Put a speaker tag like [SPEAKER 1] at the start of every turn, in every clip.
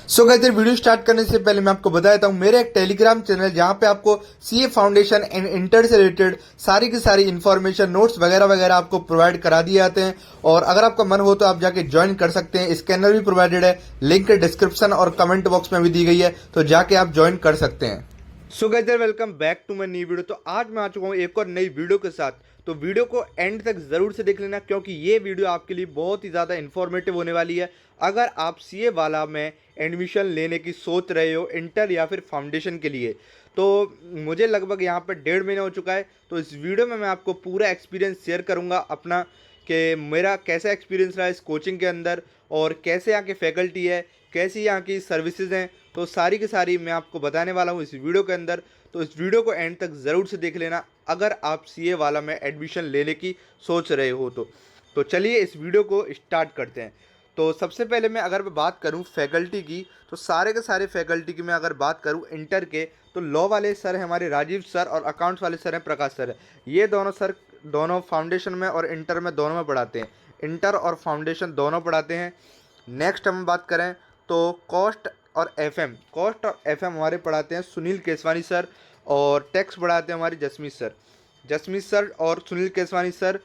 [SPEAKER 1] So guys video start करने से पहले मैं आपको बता देता हूँ मेरा एक टेलीग्राम चैनल जहाँ पे आपको सीए फाउंडेशन एंड इंटर से रिलेटेड सारी की सारी इन्फॉर्मेशन नोट्स वगैरह वगैरह आपको प्रोवाइड करा दिए जाते हैं। और अगर आपका मन हो तो आप जाके ज्वाइन कर सकते हैं। स्कैनर भी प्रोवाइडेड है, लिंक डिस्क्रिप्शन और कमेंट बॉक्स में भी दी गई है, तो जाके आप ज्वाइन कर सकते हैं। So guys welcome back to my new video. तो आज मैं आ चुका हूँ एक और नई वीडियो के साथ। तो वीडियो को एंड तक जरूर से देख लेना क्योंकि ये वीडियो आपके लिए बहुत ही ज़्यादा इन्फॉर्मेटिव होने वाली है। अगर आप सीए वाला में एडमिशन लेने की सोच रहे हो इंटर या फिर फाउंडेशन के लिए, तो मुझे लगभग यहाँ पर 1.5 महीना हो चुका है। तो इस वीडियो में मैं आपको पूरा एक्सपीरियंस शेयर करूँगा अपना, कि मेरा कैसा एक्सपीरियंस रहा इस कोचिंग के अंदर और कैसे यहाँ की फैकल्टी है, कैसी यहाँ की सर्विसेज हैं, तो सारी की सारी मैं आपको बताने वाला हूँ इस वीडियो के अंदर। तो इस वीडियो को एंड तक ज़रूर से देख लेना अगर आप सीए वाला में एडमिशन लेने की सोच रहे हो तो चलिए इस वीडियो को स्टार्ट करते हैं। तो सबसे पहले मैं अगर बात करूं फैकल्टी की, तो सारे के सारे फैकल्टी की मैं अगर बात करूं इंटर के, तो लॉ वाले सर हैं हमारे राजीव सर और अकाउंट्स वाले सर हैं प्रकाश सर। ये दोनों सर दोनों फाउंडेशन में और इंटर में दोनों में पढ़ाते हैं, इंटर और फाउंडेशन दोनों पढ़ाते हैं। नेक्स्ट हम बात करें तो कॉस्ट और एफएम हमारे पढ़ाते हैं सुनील केसवानी सर, और टैक्स पढ़ाते हैं हमारे जसमीत सर और सुनील केसवानी सर।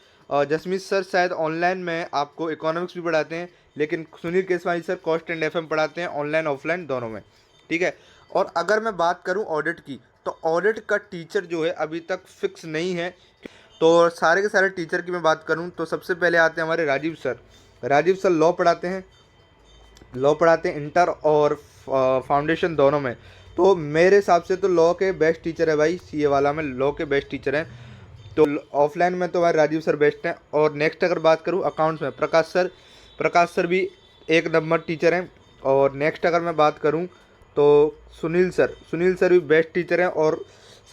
[SPEAKER 1] जसमीत सर शायद ऑनलाइन में आपको इकोनॉमिक्स भी पढ़ाते हैं, लेकिन Sunil Keswani sir cost and FM पढ़ाते हैं ऑनलाइन ऑफलाइन दोनों में, ठीक है। और अगर मैं बात करूं ऑडिट की, तो ऑडिट का टीचर जो है अभी तक फिक्स नहीं है। तो सारे के सारे टीचर की मैं बात करूं तो सबसे पहले आते हैं हमारे राजीव सर लॉ पढ़ाते हैं इंटर और फाउंडेशन दोनों में। तो मेरे हिसाब से तो लॉ के बेस्ट टीचर है भाई, सीए वाला में लॉ के बेस्ट टीचर हैं। तो ऑफलाइन में तो हमारे राजीव सर बेस्ट हैं। और नेक्स्ट अगर बात करूं अकाउंट्स में प्रकाश सर भी एक नंबर टीचर हैं। और नेक्स्ट अगर मैं बात करूं तो सुनील सर भी बेस्ट टीचर हैं और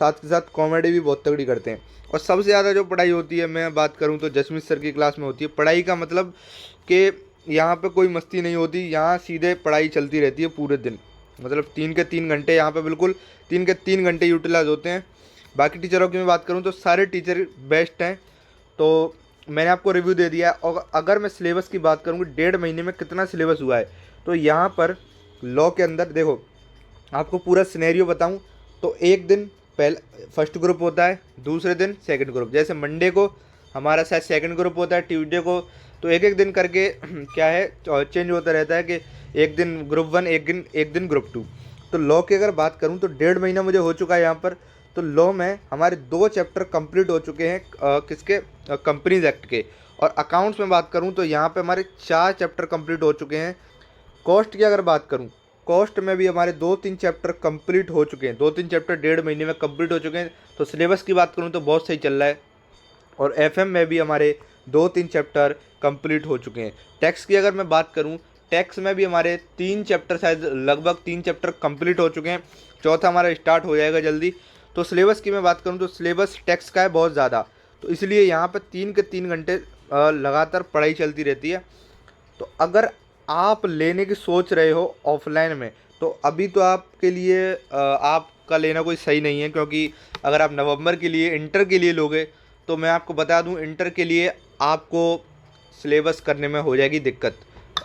[SPEAKER 1] साथ के साथ कॉमेडी भी बहुत तगड़ी करते हैं। और सबसे ज़्यादा जो पढ़ाई होती है मैं बात करूं तो जसमीत सर की क्लास में होती है। पढ़ाई का मतलब कि यहाँ पे कोई मस्ती नहीं होती, यहाँ सीधे पढ़ाई चलती रहती है पूरे दिन। मतलब 3 के 3 घंटे यहाँ पे बिल्कुल 3 के 3 घंटे यूटिलाइज होते हैं। बाकी टीचरों की मैं बात करूँ तो सारे टीचर बेस्ट हैं। तो मैंने आपको रिव्यू दे दिया। और अगर मैं सिलेबस की बात करूँ कि 1.5 महीने में कितना सिलेबस हुआ है, तो यहाँ पर लॉ के अंदर देखो आपको पूरा सिनेरियो बताऊँ तो एक दिन पहले फर्स्ट ग्रुप होता है, दूसरे दिन सेकंड ग्रुप। जैसे मंडे को हमारा शायद सेकंड ग्रुप होता है, ट्यूसडे को, तो एक एक दिन करके क्या है चेंज होता रहता है कि एक दिन ग्रुप 1, एक दिन ग्रुप 2। तो लॉ की अगर बात करूं तो 1.5 महीना मुझे हो चुका है यहाँ पर। तो लॉ में हमारे 2 चैप्टर कंप्लीट हो चुके हैं किसके, कंपनीज एक्ट के। और अकाउंट्स में बात करूं तो यहाँ पे हमारे 4 चैप्टर कंप्लीट हो चुके हैं। कॉस्ट की अगर बात करूँ, कॉस्ट में भी हमारे 2-3 चैप्टर कंप्लीट हो चुके हैं, 2-3 चैप्टर 1.5 महीने में कंप्लीट हो चुके हैं। तो सिलेबस की बात करूँ तो बहुत सही चल रहा है। और एफएम में भी हमारे 2-3 चैप्टर कंप्लीट हो चुके हैं। टैक्स की अगर मैं बात करूं, टैक्स में भी हमारे 3 चैप्टर शायद लगभग 3 चैप्टर कंप्लीट हो चुके हैं, चौथा हमारा स्टार्ट हो जाएगा जल्दी। तो सिलेबस की मैं बात करूं तो सिलेबस टैक्स का है बहुत ज़्यादा, तो इसलिए यहाँ पर 3 के 3 घंटे लगातार पढ़ाई चलती रहती है। तो अगर आप लेने की सोच रहे हो ऑफलाइन में, तो अभी तो आपके लिए आपका लेना कोई सही नहीं है, क्योंकि अगर आप नवंबर के लिए इंटर के लिए लोगे तो मैं आपको बता दूं इंटर के लिए आपको सिलेबस करने में हो जाएगी दिक्कत।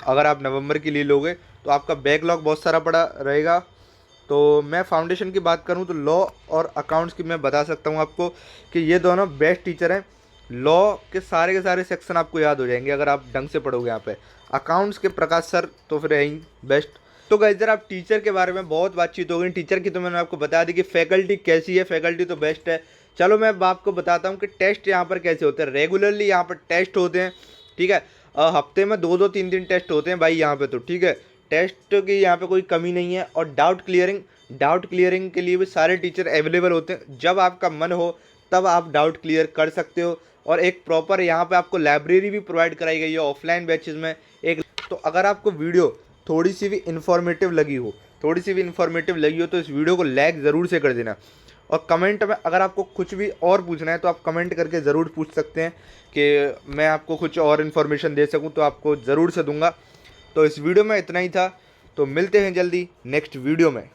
[SPEAKER 1] अगर आप नवंबर के लिए लोगे तो आपका बैकलॉग बहुत सारा पड़ा रहेगा। तो मैं फाउंडेशन की बात करूं तो लॉ और अकाउंट्स की मैं बता सकता हूं आपको कि ये दोनों बेस्ट टीचर हैं। लॉ के सारे सेक्शन आपको याद हो जाएंगे अगर आप ढंग से पढ़ोगे यहाँ पे। अकाउंट्स के प्रकाश सर तो फिर है ही बेस्ट। तो गाइस इधर आप टीचर के बारे में बहुत बातचीत हो गई। टीचर की तो मैंने आपको बता दी कि फैकल्टी कैसी है, फैकल्टी तो बेस्ट है। चलो मैं अब आपको बताता हूँ कि टेस्ट यहाँ पर कैसे होते हैं। रेगुलरली यहाँ पर टेस्ट होते हैं, ठीक है। हफ्ते में 2-2 3-3 टेस्ट होते हैं भाई यहाँ पे, तो ठीक है। टेस्ट की यहाँ पे कोई कमी नहीं है। और डाउट क्लियरिंग के लिए भी सारे टीचर अवेलेबल होते हैं। जब आपका मन हो तब आप डाउट क्लियर कर सकते हो। और एक प्रॉपर यहाँ पे आपको लाइब्रेरी भी प्रोवाइड कराई गई है ऑफलाइन बैचेज में एक। तो अगर आपको वीडियो थोड़ी सी भी इंफॉर्मेटिव लगी हो तो इस वीडियो को लाइक ज़रूर से कर देना। और कमेंट में अगर आपको कुछ भी और पूछना है तो आप कमेंट करके ज़रूर पूछ सकते हैं कि मैं आपको कुछ और इन्फॉर्मेशन दे सकूं, तो आपको ज़रूर से दूंगा। तो इस वीडियो में इतना ही था, तो मिलते हैं जल्दी नेक्स्ट वीडियो में।